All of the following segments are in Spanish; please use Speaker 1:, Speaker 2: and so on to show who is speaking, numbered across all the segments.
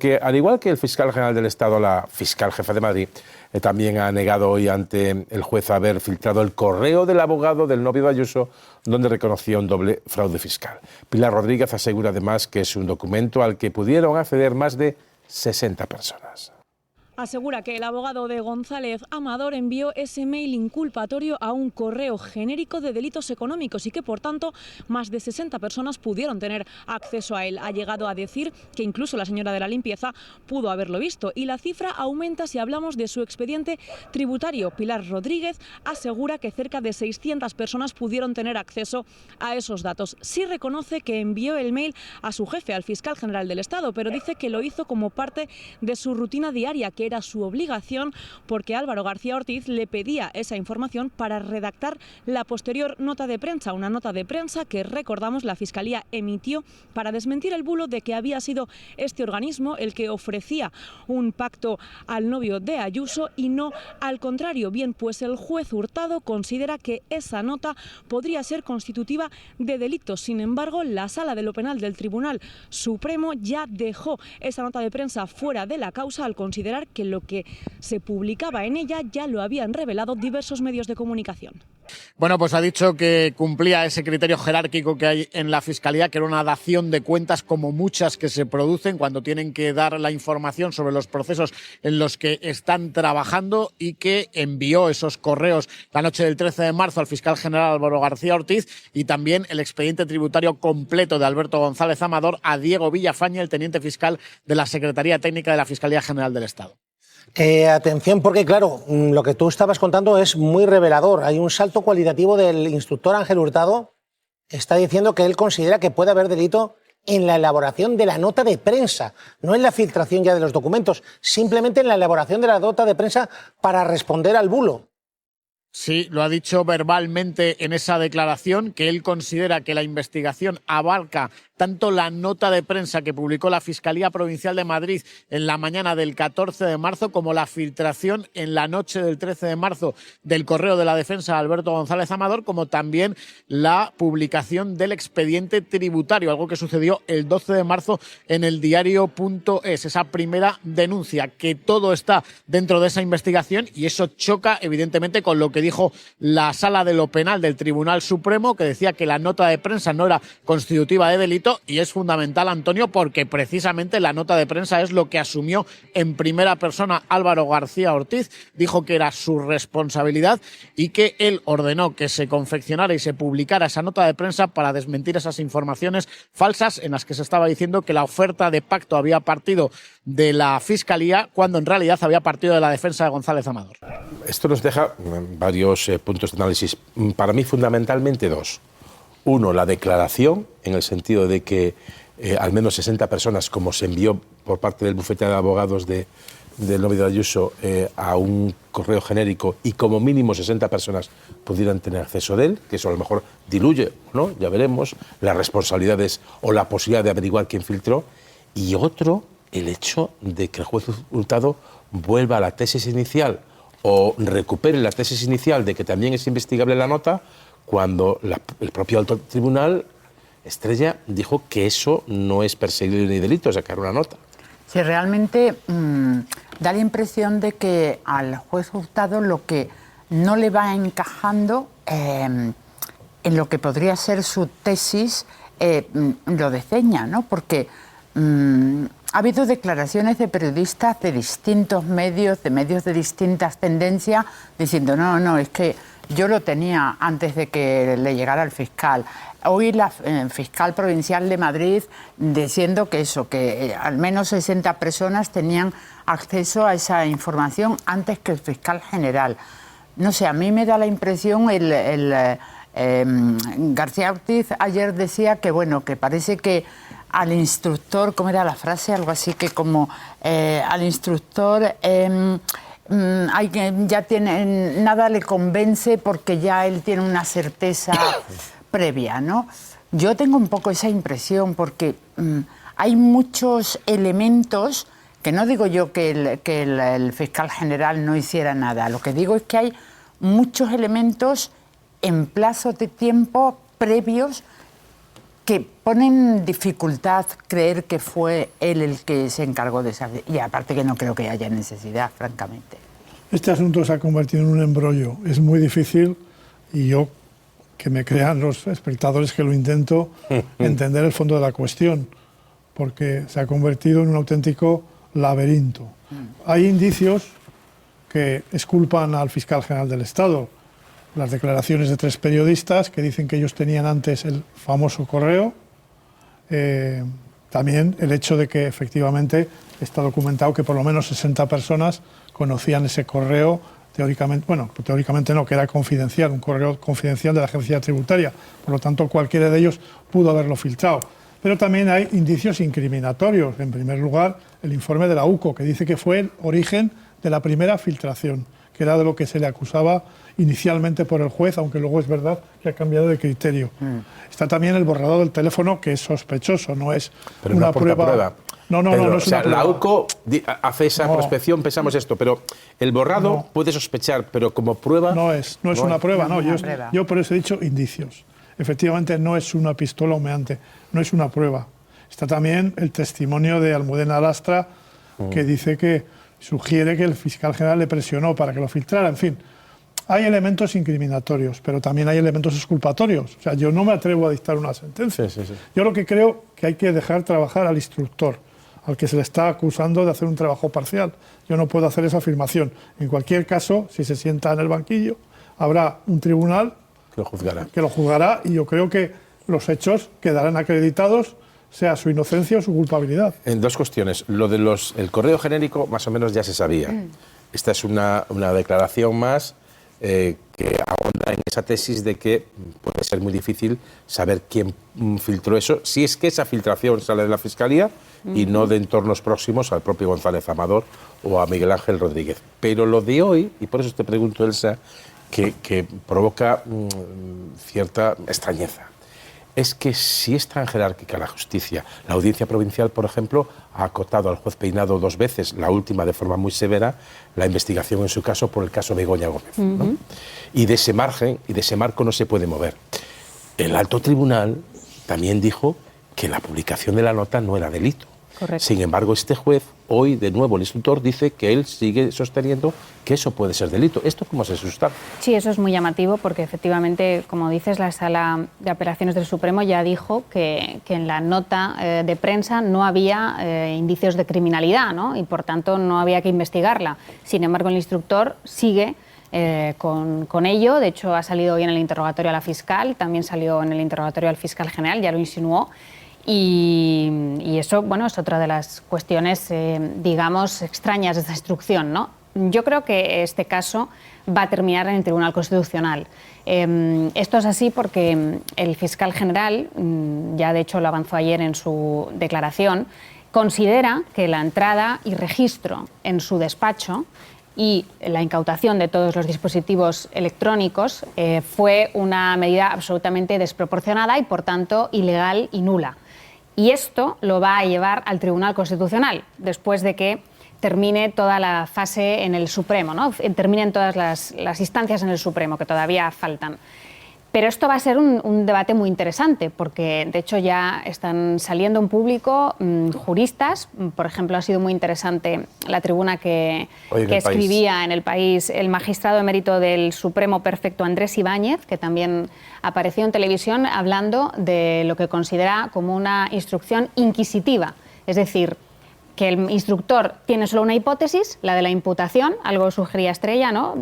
Speaker 1: Que al igual que el fiscal general del Estado, la fiscal jefa de Madrid, también ha negado hoy ante el juez haber filtrado el correo del abogado del novio de Ayuso, donde reconocía un doble fraude fiscal. Pilar Rodríguez asegura además que es un documento al que pudieron acceder más de 60 personas.
Speaker 2: Asegura que el abogado de González Amador envió ese mail inculpatorio a un correo genérico de delitos económicos y que, por tanto, más de 60 personas pudieron tener acceso a él. Ha llegado a decir que incluso la señora de la limpieza pudo haberlo visto. Y la cifra aumenta si hablamos de su expediente tributario. Pilar Rodríguez asegura que cerca de 600 personas pudieron tener acceso a esos datos. Sí reconoce que envió el mail a su jefe, al fiscal general del Estado, pero dice que lo hizo como parte de su rutina diaria, que era su obligación porque Álvaro García Ortiz le pedía esa información para redactar la posterior nota de prensa, una nota de prensa que, recordamos, la Fiscalía emitió para desmentir el bulo de que había sido este organismo el que ofrecía un pacto al novio de Ayuso y no al contrario. Bien, pues el juez Hurtado considera que esa nota podría ser constitutiva de delito. Sin embargo, la Sala de lo Penal del Tribunal Supremo ya dejó esa nota de prensa fuera de la causa al considerar que lo que se publicaba en ella ya lo habían revelado diversos medios de comunicación.
Speaker 3: Bueno, pues ha dicho que cumplía ese criterio jerárquico que hay en la Fiscalía, que era una dación de cuentas como muchas que se producen cuando tienen que dar la información sobre los procesos en los que están trabajando, y que envió esos correos la noche del 13 de marzo al fiscal general Álvaro García Ortiz, y también el expediente tributario completo de Alberto González Amador a Diego Villafañe, el teniente fiscal de la Secretaría Técnica de la Fiscalía General del Estado.
Speaker 4: Atención, porque claro, lo que tú estabas contando es muy revelador. Hay un salto cualitativo del instructor Ángel Hurtado. Está diciendo que él considera que puede haber delito en la elaboración de la nota de prensa, no en la filtración ya de los documentos, simplemente en la elaboración de la nota de prensa para responder al bulo.
Speaker 3: Sí, lo ha dicho verbalmente en esa declaración, que él considera que la investigación abarca tanto la nota de prensa que publicó la Fiscalía Provincial de Madrid en la mañana del 14 de marzo, como la filtración en la noche del 13 de marzo del correo de la defensa de Alberto González Amador, como también la publicación del expediente tributario, algo que sucedió el 12 de marzo en el diario.es, esa primera denuncia, que todo está dentro de esa investigación, y eso choca evidentemente con lo que dijo la Sala de lo Penal del Tribunal Supremo, que decía que la nota de prensa no era constitutiva de delito. Y es fundamental, Antonio, porque precisamente la nota de prensa es lo que asumió en primera persona Álvaro García Ortiz. Dijo que era su responsabilidad y que él ordenó que se confeccionara y se publicara esa nota de prensa para desmentir esas informaciones falsas en las que se estaba diciendo que la oferta de pacto había partido de la Fiscalía, cuando en realidad había partido de la defensa de González Amador.
Speaker 1: Esto nos deja varios puntos de análisis. Para mí, fundamentalmente dos. Uno, la declaración, en el sentido de que al menos 60 personas, como se envió por parte del bufete de abogados del novio de Ayuso a un correo genérico, y como mínimo 60 personas pudieran tener acceso de él, que eso a lo mejor diluye, ¿no? Ya veremos, las responsabilidades o la posibilidad de averiguar quién filtró. Y otro, el hecho de que el juez Hurtado vuelva a la tesis inicial o recupere la tesis inicial de que también es investigable la nota, cuando el propio alto tribunal, Estrella, dijo que eso no es perseguible ni delito, sacar una nota.
Speaker 5: Sí, realmente da la impresión de que al juez Hurtado lo que no le va encajando en lo que podría ser su tesis lo desdeña, ¿no? Porque ha habido declaraciones de periodistas de distintos medios, de distintas tendencias, diciendo no, es que yo lo tenía antes de que le llegara el fiscal. Hoy la fiscal provincial de Madrid diciendo que al menos 60 personas tenían acceso a esa información antes que el fiscal general. No sé, a mí me da la impresión, García Ortiz ayer decía que que parece que al instructor, ¿cómo era la frase? Algo así que como al instructor ya tiene, nada le convence porque ya él tiene una certeza previa, ¿no? Yo tengo un poco esa impresión porque hay muchos elementos, que no digo yo que el fiscal general no hiciera nada, lo que digo es que hay muchos elementos en plazos de tiempo previos que pone en dificultad creer que fue él el que se encargó de esa... Y aparte que no creo que haya necesidad, francamente.
Speaker 6: Este asunto se ha convertido en un embrollo. Es muy difícil, y yo, que me crean los espectadores que lo intento, entender el fondo de la cuestión, porque se ha convertido en un auténtico laberinto. Hay indicios que exculpan al fiscal general del Estado. Las declaraciones de 3 periodistas que dicen que ellos tenían antes el famoso correo. También el hecho de que efectivamente está documentado que por lo menos 60 personas conocían ese correo, teóricamente, bueno, teóricamente no, que era confidencial, un correo confidencial de la agencia tributaria. Por lo tanto, cualquiera de ellos pudo haberlo filtrado. Pero también hay indicios incriminatorios. En primer lugar, el informe de la UCO, que dice que fue el origen de la primera filtración, que era de lo que se le acusaba inicialmente por el juez, aunque luego es verdad que ha cambiado de criterio. Está también el borrador del teléfono, que es sospechoso, no es
Speaker 1: pero
Speaker 6: una
Speaker 1: no
Speaker 6: prueba. No, es una prueba.
Speaker 1: La UCO hace esa prospección, pensamos esto, pero el borrado puede sospechar, pero como prueba...
Speaker 6: No es una prueba, no. Yo por eso he dicho indicios. Efectivamente, no es una pistola humeante, no es una prueba. Está también el testimonio de Almudena Lastra, que dice que sugiere que el fiscal general le presionó para que lo filtrara. En fin, hay elementos incriminatorios, pero también hay elementos exculpatorios. O sea, yo no me atrevo a dictar una sentencia.
Speaker 1: Sí.
Speaker 6: Yo lo que creo que hay que dejar trabajar al instructor, al que se le está acusando de hacer un trabajo parcial. Yo no puedo hacer esa afirmación. En cualquier caso, si se sienta en el banquillo, habrá un tribunal que lo juzgará, y yo creo que los hechos quedarán acreditados, sea su inocencia o su culpabilidad.
Speaker 1: En 2 cuestiones. Lo de el correo genérico más o menos ya se sabía. Esta es una declaración más que ahonda en esa tesis de que puede ser muy difícil saber quién filtró eso, si es que esa filtración sale de la Fiscalía y no de entornos próximos al propio González Amador o a Miguel Ángel Rodríguez. Pero lo de hoy, y por eso te pregunto, Elsa, que provoca cierta extrañeza, es que si es tan jerárquica la justicia, la Audiencia Provincial, por ejemplo, ha acotado al juez Peinado 2 veces, la última de forma muy severa, la investigación en su caso por el caso Begoña Gómez. ¿No? Y de ese margen y de ese marco no se puede mover. El alto tribunal también dijo que la publicación de la nota no era delito.
Speaker 2: Correcto.
Speaker 1: Sin embargo, este juez, hoy de nuevo el instructor, dice que él sigue sosteniendo que eso puede ser delito. ¿Esto cómo se sustancia?
Speaker 7: Sí, eso es muy llamativo porque efectivamente, como dices, la Sala de Apelaciones del Supremo ya dijo que en la nota de prensa no había indicios de criminalidad, ¿no? Y por tanto no había que investigarla. Sin embargo, el instructor sigue con ello. De hecho, ha salido hoy en el interrogatorio a la fiscal, también salió en el interrogatorio al fiscal general, ya lo insinuó. Y eso, bueno, es otra de las cuestiones, digamos, extrañas de esta instrucción, ¿no? Yo creo que este caso va a terminar en el Tribunal Constitucional. Esto es así porque el fiscal general, ya de hecho lo avanzó ayer en su declaración, considera que la entrada y registro en su despacho y la incautación de todos los dispositivos electrónicos fue una medida absolutamente desproporcionada y, por tanto, ilegal y nula. Y esto lo va a llevar al Tribunal Constitucional, después de que termine toda la fase en el Supremo, ¿no? Terminen todas las instancias en el Supremo, que todavía faltan. Pero esto va a ser un debate muy interesante, porque de hecho ya están saliendo en público juristas. Por ejemplo, ha sido muy interesante la tribuna que escribía en El País el magistrado emérito del Supremo Perfecto Andrés Ibáñez, que también apareció en televisión hablando de lo que considera como una instrucción inquisitiva. Es decir, que el instructor tiene solo una hipótesis, la de la imputación, algo sugería Estrella, ¿no?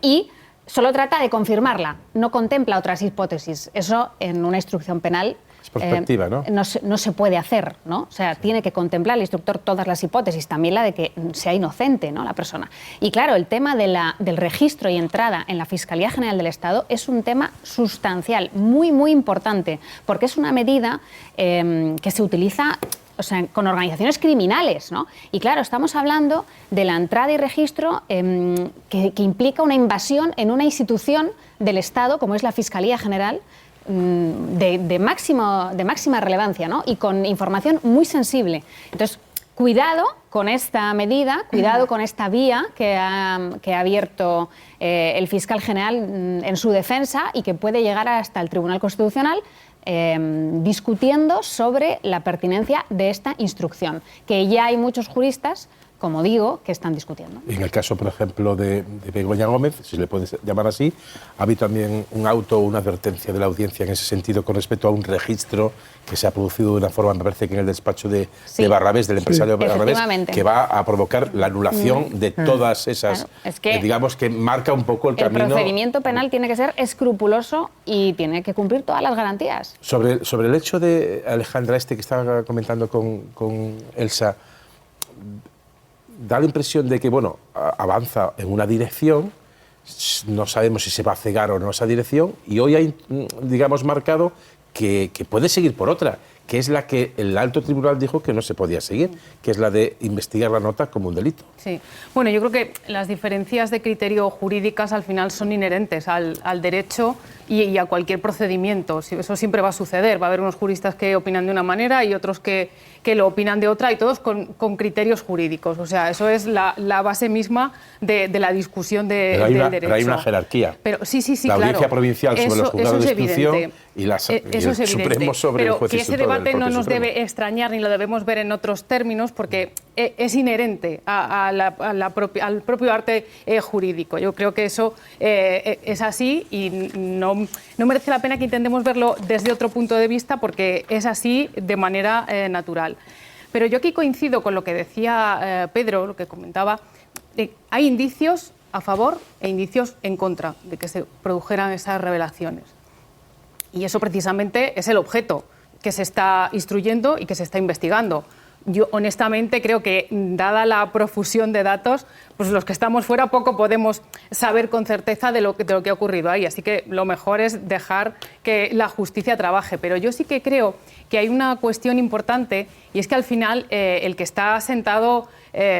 Speaker 7: Y solo trata de confirmarla, no contempla otras hipótesis. Eso en una instrucción penal
Speaker 1: es prospectiva, ¿no?
Speaker 7: No se puede hacer, ¿no? O sea, tiene que contemplar el instructor todas las hipótesis, también la de que sea inocente, ¿no?, la persona. Y claro, el tema del registro y entrada en la Fiscalía General del Estado es un tema sustancial, muy, muy importante, porque es una medida que se utiliza, o sea, con organizaciones criminales, ¿no? Y claro, estamos hablando de la entrada y registro que implica una invasión en una institución del Estado, como es la Fiscalía General, de máxima relevancia, ¿no? Y con información muy sensible. Entonces, cuidado con esta medida, cuidado con esta vía que ha abierto el fiscal general en su defensa y que puede llegar hasta el Tribunal Constitucional, discutiendo sobre la pertinencia de esta instrucción, que ya hay muchos juristas, como digo, que están discutiendo.
Speaker 1: En el caso, por ejemplo, de Begoña Gómez, si le puedes llamar así, ha habido también un auto o una advertencia de la audiencia en ese sentido con respecto a un registro que se ha producido de una forma, me parece que en el despacho de Barrabés, del empresario Barrabés, que va a provocar la anulación de todas esas,
Speaker 7: claro, es que
Speaker 1: digamos que marca un poco el camino.
Speaker 7: El procedimiento penal tiene que ser escrupuloso y tiene que cumplir todas las garantías.
Speaker 1: Sobre el hecho de Alejandra, que estaba comentando con Elsa, da la impresión de que, bueno, avanza en una dirección, no sabemos si se va a cegar o no esa dirección, y hoy hay, digamos, marcado que puede seguir por otra, que es la que el alto tribunal dijo que no se podía seguir, que es la de investigar la nota como un delito.
Speaker 8: Sí. Bueno, yo creo que las diferencias de criterio jurídicas al final son inherentes al derecho y a cualquier procedimiento. Eso siempre va a suceder. Va a haber unos juristas que opinan de una manera y otros que lo opinan de otra, y todos con criterios jurídicos. O sea, eso es la base misma de la discusión del derecho.
Speaker 1: Pero hay una jerarquía.
Speaker 8: Pero, sí,
Speaker 1: la audiencia provincial sobre los juzgados de instrucción y
Speaker 8: el
Speaker 1: Supremo sobre el juez
Speaker 8: que ese debate no nos debe extrañar ni lo debemos ver en otros términos, porque es inherente al propio arte jurídico. Yo creo que eso es así y no merece la pena que intentemos verlo desde otro punto de vista, porque es así de manera natural. Pero yo aquí coincido con lo que decía Pedro, lo que comentaba. Hay indicios a favor e indicios en contra de que se produjeran esas revelaciones. Y eso precisamente es el objeto que se está instruyendo y que se está investigando. Yo honestamente creo que, dada la profusión de datos, pues los que estamos fuera poco podemos saber con certeza de lo que ha ocurrido ahí. Así que lo mejor es dejar que la justicia trabaje. Pero yo sí que creo que hay una cuestión importante, y es que al final el que está sentado,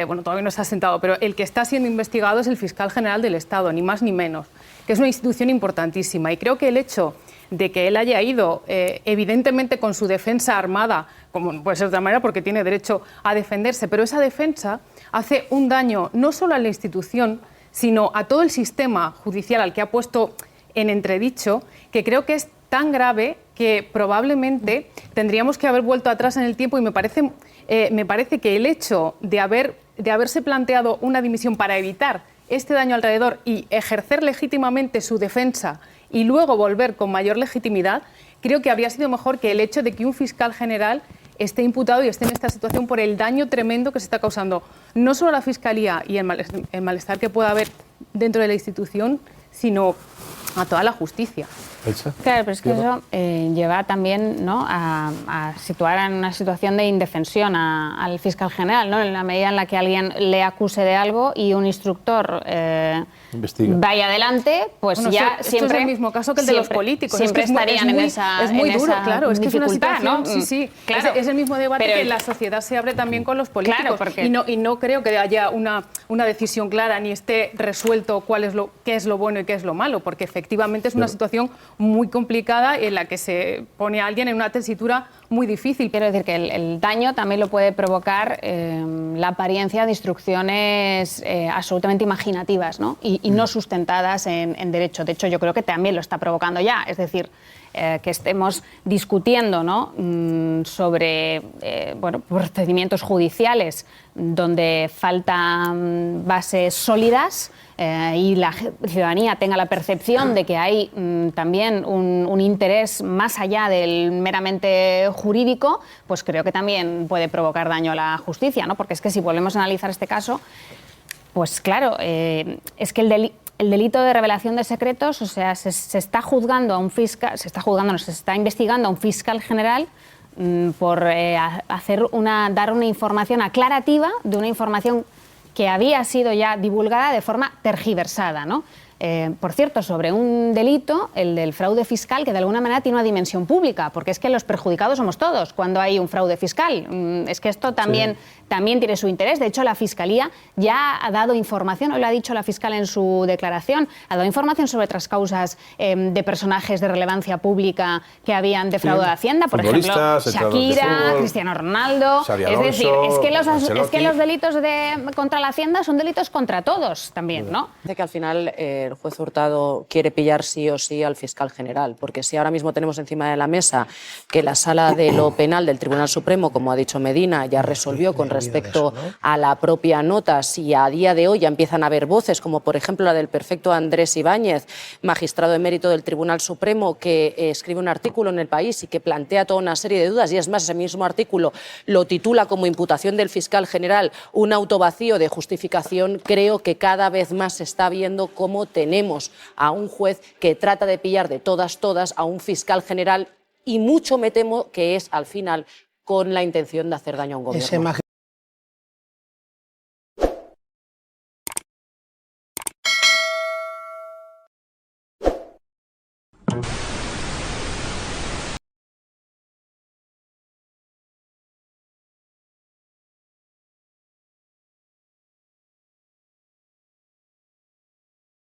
Speaker 8: bueno, todavía no está sentado, pero el que está siendo investigado es el fiscal general del Estado, ni más ni menos, que es una institución importantísima. Y creo que el hecho de que él haya ido, evidentemente con su defensa armada, como no puede ser de otra manera, porque tiene derecho a defenderse, pero esa defensa hace un daño no solo a la institución, sino a todo el sistema judicial al que ha puesto en entredicho, que creo que es tan grave que probablemente tendríamos que haber vuelto atrás en el tiempo, y me parece que el hecho de haberse planteado una dimisión para evitar este daño alrededor y ejercer legítimamente su defensa y luego volver con mayor legitimidad, creo que habría sido mejor que el hecho de que un fiscal general esté imputado y esté en esta situación por el daño tremendo que se está causando, no solo a la Fiscalía y el malestar que pueda haber dentro de la institución, sino a toda la justicia.
Speaker 7: Claro, pero es que eso lleva también, ¿no?, a situar en una situación de indefensión al fiscal general, ¿no?, en la medida en la que alguien le acuse de algo y un instructor vaya adelante, pues bueno,
Speaker 8: ya siempre... Esto es el mismo caso que el de los políticos.
Speaker 7: Siempre estarían en esa
Speaker 8: Es muy duro, claro, es que es una situación...
Speaker 7: ¿no?
Speaker 8: Sí,
Speaker 7: claro.
Speaker 8: Es el mismo debate que la sociedad se abre también con los políticos.
Speaker 7: Claro, porque...
Speaker 8: y no creo que haya una decisión clara ni esté resuelto qué es lo bueno y qué es lo malo, porque efectivamente es una situación muy complicada en la que se pone a alguien en una tesitura muy difícil.
Speaker 7: Quiero decir que el daño también lo puede provocar la apariencia de instrucciones absolutamente imaginativas, ¿no? Y no sustentadas en derecho. De hecho, yo creo que también lo está provocando ya. Es decir, que estemos discutiendo, ¿no?, sobre bueno, procedimientos judiciales donde faltan bases sólidas y la ciudadanía tenga la percepción de que hay también un interés más allá del meramente jurídico, pues creo que también puede provocar daño a la justicia, ¿no? Porque es que si volvemos a analizar este caso, pues claro, es que el delito de revelación de secretos, o sea, se está juzgando a un fiscal, se está investigando a un fiscal general por dar una información aclarativa de una información que había sido ya divulgada de forma tergiversada, ¿no? Por cierto, sobre un delito, el del fraude fiscal, que de alguna manera tiene una dimensión pública, porque es que los perjudicados somos todos cuando hay un fraude fiscal. Es que esto también también tiene su interés. De hecho, la Fiscalía ya ha dado información, hoy lo ha dicho la fiscal en su declaración, ha dado información sobre otras causas de personajes de relevancia pública que habían defraudado a Hacienda, por ejemplo, Shakira, Cristiano Ronaldo. Es decir, es que los delitos contra la Hacienda son delitos contra todos también, ¿no?
Speaker 9: Dice que al final el juez Hurtado quiere pillar sí o sí al fiscal general, porque si ahora mismo tenemos encima de la mesa que la Sala de lo Penal del Tribunal Supremo, como ha dicho Medina, ya resolvió con respecto a la propia nota, si a día de hoy ya empiezan a haber voces, como por ejemplo la del perfecto Andrés Ibáñez, magistrado emérito del Tribunal Supremo, que escribe un artículo en El País y que plantea toda una serie de dudas, y es más, ese mismo artículo lo titula como imputación del fiscal general, un autovacío de justificación. Creo que cada vez más se está viendo cómo tenemos a un juez que trata de pillar de todas a un fiscal general, y mucho me temo que es al final con la intención de hacer daño a un gobierno.